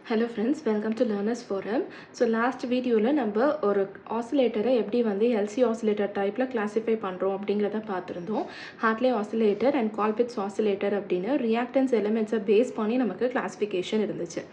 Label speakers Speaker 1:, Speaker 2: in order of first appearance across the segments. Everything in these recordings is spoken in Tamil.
Speaker 1: Hello friends, welcome to Learners Forum. So last video la நம்ம ஒரு ஆசிலேட்டரை எப்படி வந்து LC ஆசிலேட்டர் டைப்ல கிளாசிஃபை பண்றோம் அப்படிங்கறத பார்த்திருந்தோம். ஹார்ட்லே ஆசிலேட்டர் அண்ட் கால்பிட்ஸ் ஆசிலேட்டர் அப்படினு ரியாக்டன்ஸ் எலிமெண்ட்ஸை பேஸ் பண்ணி நமக்கு கிளாசிஃபிகேஷன் இருந்துச்சு.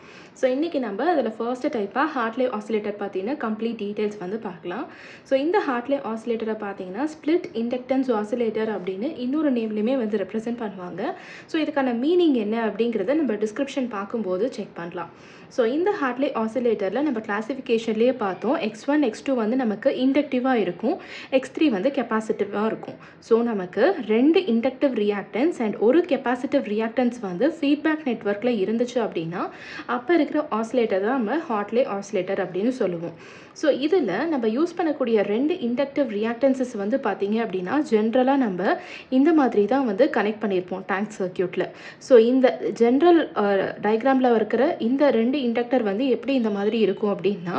Speaker 1: ஸோ இன்னைக்கு நம்ம அதில் ஃபர்ஸ்ட் டைப்பாக ஹார்ட்லே ஆசிலேட்டர் பார்த்தீங்கன்னா கம்ப்ளீட் டீட்டெயில்ஸ் வந்து பார்க்கலாம். ஸோ இந்த ஹார்ட்லே ஆசிலேட்டரை பார்த்தீங்கன்னா ஸ்பிளிட் இண்டக்டன்ஸ் ஆசிலேட்டர் அப்படின்னு இன்னொரு நேம்லையுமே வந்து ரெப்ரசென்ட் பண்ணுவாங்க. ஸோ இதுக்கான மீனிங் என்ன அப்படிங்கிறத நம்ம டிஸ்கிரிப்ஷன் பார்க்கும்போது செக் பண்ணலாம். ஸோ இந்த ஹார்ட்லே ஆசிலேட்டரில் நம்ம கிளாசிஃபிகேஷன்லேயே பார்த்தோம் X1 X2 வந்து நமக்கு இண்டக்டிவாக இருக்கும், X3 வந்து கெப்பாசிட்டிவாக இருக்கும். ஸோ நமக்கு ரெண்டு இண்டக்டிவ் ரியாக்டன்ஸ் அண்ட் ஒரு கெப்பாசிட்டிவ் ரியாக்டன்ஸ் வந்து ஃபீட்பேக் நெட்வொர்க்கில் இருந்துச்சு அப்படின்னா அப்போ இருக்கிற ஆசிலேட்டர் தான் நம்ம ஹார்ட்லே ஆசிலேட்டர் அப்படின்னு சொல்லுவோம். ஸோ இதில் நம்ம யூஸ் பண்ணக்கூடிய ரெண்டு இண்டக்டிவ் ரியாக்டன்ஸஸ் வந்து பார்த்தீங்க அப்படின்னா ஜென்ரலாக நம்ம இந்த மாதிரி தான் வந்து கனெக்ட் பண்ணியிருப்போம் டேங்க் சர்க்கியூட்டில். ஸோ இந்த ஜென்ரல் டயக்ராமில் இருக்கிற இந்த ரெண்டு இண்டக்டர் வந்து எப்படி இந்த மாதிரி இருக்கும் அப்படின்னா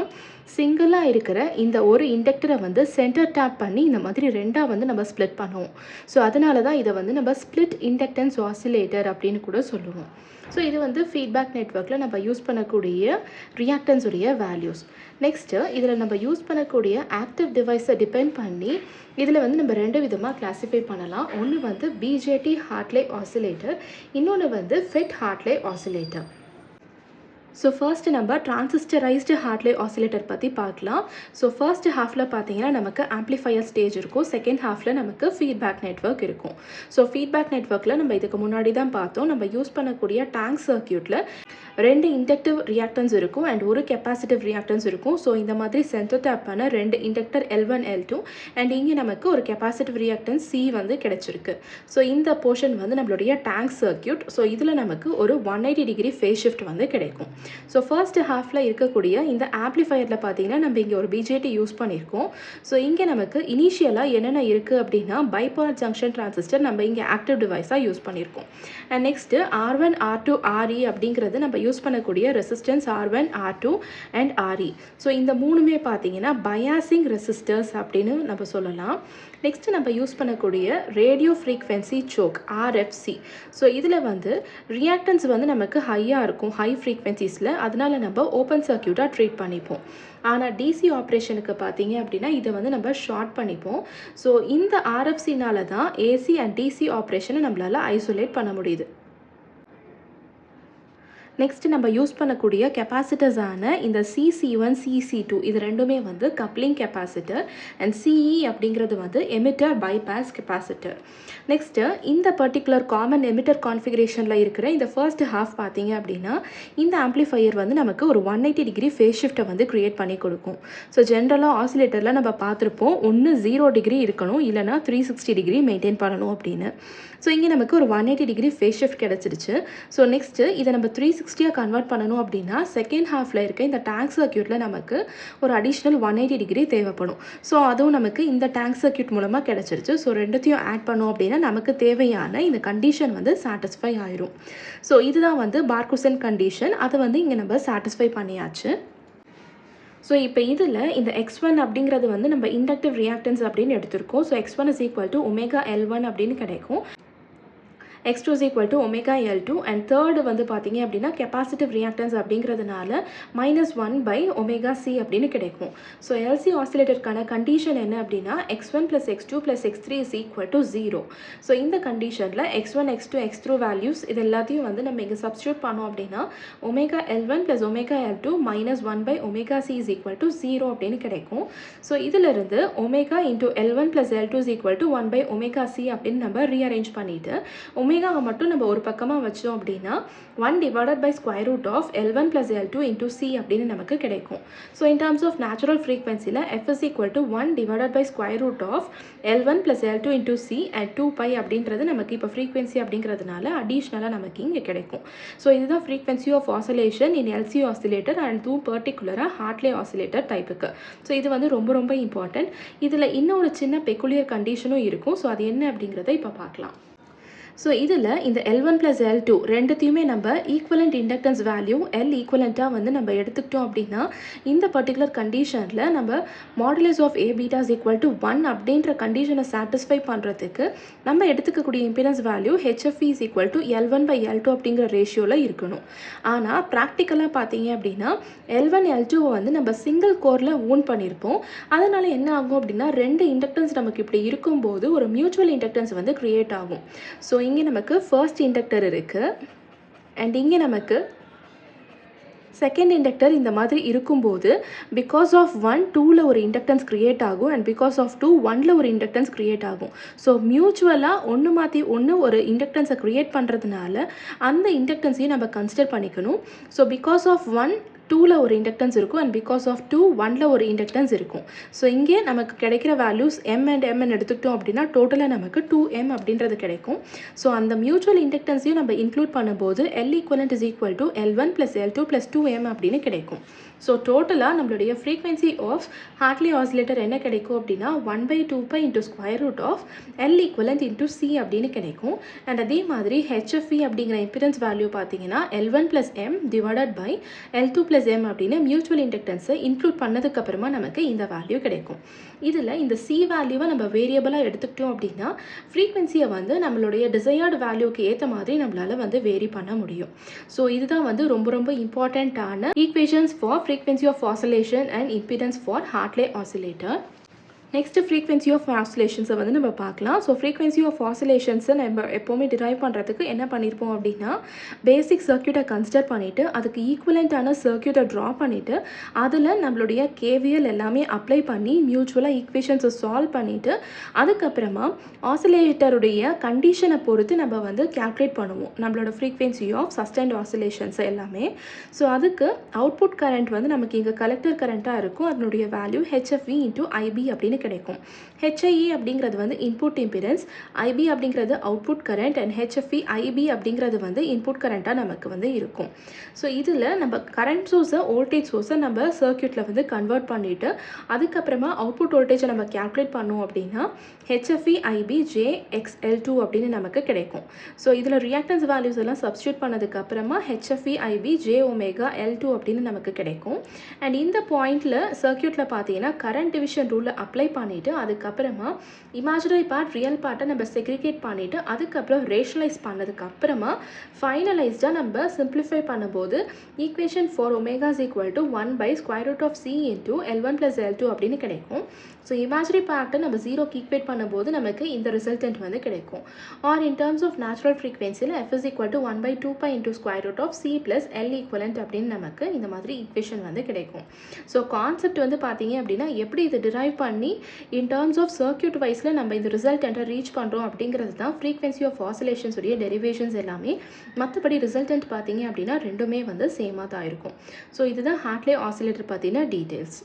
Speaker 1: சிங்கிளாக இருக்கிற இந்த ஒரு இண்டக்டரை வந்து சென்டர் டேப் பண்ணி இந்த மாதிரி ரெண்டாக வந்து நம்ம ஸ்ப்ளிட் பண்ணுவோம். ஸோ அதனால தான் இதை வந்து நம்ம ஸ்ப்ளிட் இண்டக்டன்ஸ் ஆசிலேட்டர் அப்படின்னு கூட சொல்லுவோம். ஸோ இது வந்து ஃபீட்பேக் நெட்வொர்க்கில் நம்ம யூஸ் பண்ணக்கூடிய ரியாக்டன்ஸுடைய வேல்யூஸ். நெக்ஸ்ட்டு இதில் நம்ம யூஸ் பண்ணக்கூடிய ஆக்டிவ் டிவைஸை டிபெண்ட் பண்ணி இதில் வந்து நம்ம ரெண்டு விதமாக கிளாஸிஃபை பண்ணலாம். ஒன்று வந்து BJT ஹார்ட்லே ஆசிலேட்டர், இன்னொன்று வந்து FET ஹார்ட்லே ஆசிலேட்டர். ஸோ ஃபர்ஸ்ட் நம்ம டிரான்சிஸ்டரைஸ்டு ஹார்ட்லே ஆசிலேட்டர் பற்றி பார்க்கலாம். ஸோ ஃபர்ஸ்ட் ஹாஃபில் பார்த்தீங்கன்னா நமக்கு ஆம்ப்ளிஃபையர் ஸ்டேஜ் இருக்கும், செகண்ட் ஹாஃபில் நமக்கு ஃபீட்பேக் நெட்வொர்க் இருக்கும். ஸோ ஃபீட்பேக் நெட்வொர்க்கில் நம்ம இதுக்கு முன்னாடி தான் பார்த்தோம், நம்ம யூஸ் பண்ணக்கூடிய டேங்க் சர்க்கியூட்டில் ரெண்டு இண்டக்டிவ் ரியாக்டன்ஸ் இருக்கும் அண்ட் ஒரு கெப்பாசிட்டிவ் ரியாக்டன்ஸ் இருக்கும். ஸோ இந்த மாதிரி சென்டர் டேப் பண்ண ரெண்டு இண்டக்டர் L1 L2 அண்ட் இங்கே நமக்கு ஒரு கெப்பாசிட்டிவ் ரியாக்டன்ஸ் C வந்து கிடைச்சிருக்கு. ஸோ இந்த போர்ஷன் வந்து நம்மளுடைய டேங்க் சர்க்கியூட். ஸோ இதில் நமக்கு ஒரு 180 டிகிரி ஃபேஸ் ஷிஃப்ட் வந்து கிடைக்கும். ஸோ ஃபர்ஸ்ட் ஹாஃபில் இருக்கக்கூடிய இந்த ஆம்ப்ளிஃபையரில் பார்த்தீங்கன்னா நம்ம இங்கே ஒரு BJT யூஸ் பண்ணியிருக்கோம். ஸோ இங்கே நமக்கு இனிஷியலாக என்னென்ன இருக்குது அப்படின்னா பைபோலார் ஜங்ஷன் டிரான்சிஸ்டர் நம்ம இங்கே ஆக்டிவ் டிவைஸாக யூஸ் பண்ணியிருக்கோம். And next R1 R2 RE அப்படிங்கிறது நம்ம யூஸ் பண்ணக்கூடிய resistance R1 R2 and RE. So இந்த மூணுமே பார்த்தீங்கன்னா பயாசிங் ரெசிஸ்டர்ஸ் அப்படின்னு நம்ம சொல்லலாம். நெக்ஸ்ட்டு நம்ம யூஸ் பண்ணக்கூடிய radio frequency choke RFC. So இதில் வந்து ரியாக்டன்ஸ் வந்து நமக்கு ஹையாக இருக்கும், ஹை ஃப்ரீக்வென்சிஸில், அதனால நம்ம ஓப்பன் சர்க்கியூட்டாக ட்ரீட் பண்ணிப்போம். ஆனால் DC ஆப்ரேஷனுக்கு பார்த்தீங்க அப்படின்னா இதை வந்து நம்ம ஷார்ட் பண்ணிப்போம். ஸோ இந்த RFCனால தான் AC அண்ட் DC ஆப்ரேஷனை நம்மளால் ஐசோலேட் பண்ண முடியுது. நெக்ஸ்ட்டு நம்ம யூஸ் பண்ணக்கூடிய கெப்பாசிட்டர்ஸான இந்த CC1 CC2 இது ரெண்டுமே வந்து கப்ளிங் கெப்பாசிட்டர் அண்ட் CE அப்படிங்கிறது வந்து எமிட்டர் பைபாஸ் கெப்பாசிட்டர். நெக்ஸ்ட்டு இந்த பர்டிகுலர் காமன் எமிட்டர் கான்ஃபிகரேஷனில் இருக்கிற இந்த ஃபர்ஸ்ட் ஹாஃப் பார்த்தீங்க அப்படின்னா இந்த ஆம்ப்ளிஃபையர் வந்து நமக்கு ஒரு 180 டிகிரி ஃபேஸ் ஷிஃப்ட்டை வந்து க்ரியேட் பண்ணி கொடுக்கும். ஸோ ஜென்ரலாக ஆசிலேட்டரில் நம்ம பார்த்துருப்போம், ஒன்று 0 டிகிரி இருக்கணும், இல்லைனா 360 டிகிரி மெயின்டைன் பண்ணணும் அப்படின்னு. ஸோ இங்கே நமக்கு ஒரு 180 டிகிரி ஃபேஸ் ஷிஃப்ட் கிடச்சிருச்சு. ஸோ நெக்ஸ்ட்டு இதை நம்ம 360 கன்வெர்ட் பண்ணணும் அப்படின்னா செகண்ட் ஹாஃபில் இருக்க இந்த டேங்க் சர்க்கியூட்டில் நமக்கு ஒரு அடிஷ்னல் 180 டிகிரி தேவைப்படும். ஸோ அதுவும் நமக்கு இந்த டேங்க் சர்க்கியூட் மூலமாக கிடச்சிருச்சு. ஸோ ரெண்டுத்தையும் ஆட் பண்ணோம் அப்படின்னா நமக்கு தேவையான இந்த கண்டிஷன் வந்து சாட்டிஸ்ஃபை ஆயிரும். ஸோ இதுதான் வந்து பார்குசன் கண்டிஷன், அதை வந்து இங்கே நம்ம சாட்டிஸ்ஃபை பண்ணியாச்சு. ஸோ இப்போ இதில் இந்த X1 அப்படிங்கிறது வந்து நம்ம இண்டக்டிவ் ரியாக்டன்ஸ் அப்படின்னு எடுத்திருக்கோம். So X1 is equal to omega L1 அப்படின்னு கிடைக்கும். X2 is equal to omega L2 and third வந்து பார்த்தீங்க அப்படின்னா கெப்பாசிட்டிவ் ரியாக்டன்ஸ் அப்படிங்கிறதுனால -1 by omega C அப்படின்னு கிடைக்கும். ஸோ LC ஆசிலேட்டருக்கான கண்டிஷன் என்ன அப்படின்னா X1 plus X2 plus X3 is equal to 0. So இந்த கண்டிஷனில் X1 X2 X3 வேல்யூஸ் இது எல்லாத்தையும் வந்து நம்ம இங்கே சப்ஸ்டியூட் பண்ணோம் அப்படின்னா omega L1 plus omega L2 -1 by omega C is equal to 0 அப்படின்னு கிடைக்கும். ஸோ இதிலிருந்து omega into L1 plus L2 is equal to 1 by omega C அப்படின்னு நம்ம ரீஅரேஞ்ச் பண்ணிவிட்டு ஒமேகாவை மட்டும் நம்ம ஒரு பக்கமாக வச்சோம் அப்படின்னா 1 divided by square root of L1 plus L2 into C அப்படின்னு நமக்கு கிடைக்கும். So in terms of natural frequencyல F is equal to 1 divided by square root of L1 plus L2 into C and 2 pi அப்படின்றது நமக்கு இப்போ ஃப்ரீக்வென்சி அப்படிங்கிறதுனால அடிஷ்னலாக நமக்கு இங்கே கிடைக்கும். ஸோ இதுதான் frequency of oscillation in LC oscillator and to பர்டிகுலராக ஹார்ட்லே ஆசிலேட்டர் டைப்புக்கு. ஸோ இது வந்து ரொம்ப ரொம்ப இம்பார்ட்டன்ட். இதில் இன்னொரு சின்ன பெக்குலியர் கண்டிஷனும் இருக்கும். ஸோ அது என்ன அப்படிங்கிறத இப்போ பார்க்கலாம். ஸோ இதில் இந்த L1 + L2 ரெண்டுத்தையுமே நம்ம ஈக்குவலண்ட் இண்டக்டன்ஸ் வேல்யூ L ஈக்குவலண்ட்டாக வந்து நம்ம எடுத்துக்கிட்டோம் அப்படின்னா இந்த பர்டிகுலர் கண்டிஷனில் நம்ம modulus of A beta is equal to 1 அப்படின்ற கண்டிஷனை சாட்டிஸ்ஃபை பண்ணுறதுக்கு நம்ம எடுத்துக்கக்கூடிய impedance value HFE is equal to L1/L2 அப்படிங்கிற ரேஷியோவில் இருக்கணும். ஆனால் ப்ராக்டிக்கலாக பார்த்தீங்க அப்படின்னா L1 L2 வந்து நம்ம சிங்கிள் கோரில் ஓன் பண்ணியிருப்போம். அதனால் என்ன ஆகும் அப்படின்னா ரெண்டு இண்டக்டன்ஸ் நமக்கு இப்படி இருக்கும்போது ஒரு மியூச்சுவல் இண்டக்டன்ஸ் வந்து க்ரியேட் ஆகும். ஸோ இங்கே நமக்கு ஃபர்ஸ்ட் இண்டக்டர் இருக்குது அண்ட் இங்கே நமக்கு செகண்ட் இண்டக்டர் இந்த மாதிரி இருக்கும்போது பிகாஸ் ஆஃப் 1 2ல் ஒரு இண்டக்டன்ஸ் க்ரியேட் ஆகும் அண்ட் பிகாஸ் ஆஃப் 2 1ல் ஒரு இண்டக்டன்ஸ் க்ரியேட் ஆகும். ஸோ மியூச்சுவலாக ஒன்று மாற்றி ஒன்று ஒரு இண்டக்டன்ஸை க்ரியேட் பண்ணுறதுனால அந்த இண்டக்டன்ஸையும் நம்ம கன்சிடர் பண்ணிக்கணும். ஸோ பிகாஸ் ஆஃப் 1 2ல் ஒரு இண்டக்டன்ஸ் இருக்கும் அண்ட் பிகாஸ் ஆஃப் 2 1ல் ஒரு இண்டக்டன்ஸ் இருக்கும். ஸோ இங்கே நமக்கு கிடைக்கிற வேல்யூஸ் M and M எடுத்துக்கிட்டோம் அப்படின்னா டோட்டலாக நமக்கு 2M அப்படின்றது கிடைக்கும். ஸோ அந்த மியூச்சுவல் இண்டக்டன்ஸையும் நம்ம இன்க்ளூட் பண்ணும்போது L equivalent is equal to L1 + L2 + 2M அப்படின்னு கிடைக்கும். ஸோ டோட்டலாக நம்மளுடைய ஃப்ரீக்வன்சி ஆஃப் ஹார்ட்லி ஆசிலேட்டர் என்ன கிடைக்கும் அப்படின்னா 1/2π × √of L equivalent × C அப்படின்னு கிடைக்கும். அண்ட் அதே மாதிரி HFE அப்படிங்கிற இம்பிடன்ஸ் வேல்யூ பார்த்தீங்கன்னா L1 + M divided by L2 + M அப்படின்னு மியூச்சுவல் இண்டக்டன்ஸை இன்க்ளூட் பண்ணதுக்கப்புறமா நமக்கு இந்த வேல்யூ கிடைக்கும். இதில் இந்த C வேல்யூவை நம்ம வேரியபிளாக எடுத்துக்கிட்டோம் அப்படின்னா ஃப்ரீக்வன்சியை வந்து நம்மளுடைய டிசையர்டு வேல்யூக்கு ஏற்ற மாதிரி நம்மளால் வந்து வேரி பண்ண முடியும். ஸோ இதுதான் வந்து ரொம்ப ரொம்ப இம்பார்ட்டண்ட்டான equations for frequency of oscillation and impedance for Hartley oscillator. Next frequency of ஆசிலேஷன்ஸை வந்து நம்ம பார்க்கலாம். ஸோ ஃப்ரீக்வன்சி ஆஃப் ஆசிலேஷன்ஸை நம்ம எப்போவுமே டிரைவ் பண்ணுறதுக்கு என்ன பண்ணியிருப்போம் அப்படின்னா பேசிக் சர்க்யூட்டை கன்சிடர் பண்ணிவிட்டு அதுக்கு ஈக்குவலண்ட்டான சர்க்யூட்டை ட்ரா பண்ணிவிட்டு அதில் நம்மளுடைய கேவிஎல் எல்லாமே அப்ளை பண்ணி மியூச்சுவலாக ஈக்குவேஷன்ஸை சால்வ் பண்ணிவிட்டு அதுக்கப்புறமா ஆசிலேட்டருடைய கண்டிஷனை பொறுத்து நம்ம வந்து கேல்குலேட் பண்ணுவோம் நம்மளோட ஃப்ரீக்வன்சி ஆஃப் சஸ்டைன்ட் ஆசிலேஷன்ஸ் எல்லாமே. ஸோ அதுக்கு அவுட்புட் கரண்ட் வந்து நமக்கு இங்கே கலெக்டர் கரண்ட்டாக இருக்கும். அதனுடைய வேல்யூ HFE × IB அப்படின்னு கிடைக்கும். HIE அப்படிங்கிறது வந்து இன்புட் இம்பிடன்ஸ், IB அப்படிங்கிறது output current and HFE IB அப்படிங்கிறது வந்து இன்புட் கரண்ட்டாக நமக்கு வந்து இருக்கும். ஸோ இதில் நம்ம கரண்ட் சோர்ஸை வோல்டேஜ் சோர்ஸை நம்ம சர்க்யூட்டில் வந்து கன்வெர்ட் பண்ணிவிட்டு அதுக்கப்புறமா அவுட்புட் வோல்டேஜை நம்ம கேல்குலேட் பண்ணோம் அப்படின்னா HFE IB JXL2 அப்படின்னு நமக்கு கிடைக்கும். ஸோ இதில் ரியாக்டன்ஸ் வேல்யூஸ் எல்லாம் சப்ஸ்டியூட் பண்ணதுக்கப்புறமா HFE IB JωL2 அப்படின்னு நமக்கு கிடைக்கும். அண்ட் இந்த பாயிண்டில் சர்க்யூட்டில் பார்த்தீங்கன்னா கரண்ட் டிவிஷன் ரூலில் அப்ளை பண்ணிவிட்டு அதுக்கப்புறமா இமேஜினரி பார்ட் ரியல் பார்ட்டை நம்ம செக்ரிகேட் பண்ணிவிட்டு அதுக்கப்புறம் ரேஷனலைஸ் பண்ணதுக்கப்புறமா ஃபைனலைஸ்டாக நம்ம சிம்பிளிஃபை பண்ணும்போது equation for omega is equal to 1/√of C × L1 + L2 அப்படின்னு கிடைக்கும். ஸோ இமேஜினரி பார்ட்டை நம்ம 0க்கு ஈக்குவேட் பண்ணும்போது நமக்கு இந்த ரிசல்டன்ட் வந்து கிடைக்கும். Or in terms of natural ஃப்ரீக்வன்சியில் F is equal to 1/2π × √of C + L equivalent அப்படின்னு நமக்கு இந்த மாதிரி ஈக்குவேஷன் வந்து கிடைக்கும். ஸோ கான்செப்ட் வந்து பார்த்தீங்க அப்படின்னா எப்படி இது டிரைவ் பண்ணி இன் டர்ம்ஸ் ஆஃப் சர்க்யூட் வைஸில் நம்ம இந்த ரிசல்டண்ட்டை ரீச் பண்ணுறோம் அப்படிங்கிறது தான் ஃப்ரீக்வன்சி ஆஃப் ஆசிலேஷன்ஸ் உடைய டெரிவேஷன்ஸ் எல்லாமே. மற்றபடி ரிசல்டன்ட் பார்த்தீங்க அப்படின்னா ரெண்டுமே வந்து சேமாக தான் இருக்கும். ஸோ இதுதான் ஹார்ட்லி ஆசிலேட்டர் பற்றின டீட்டெயில்ஸ்.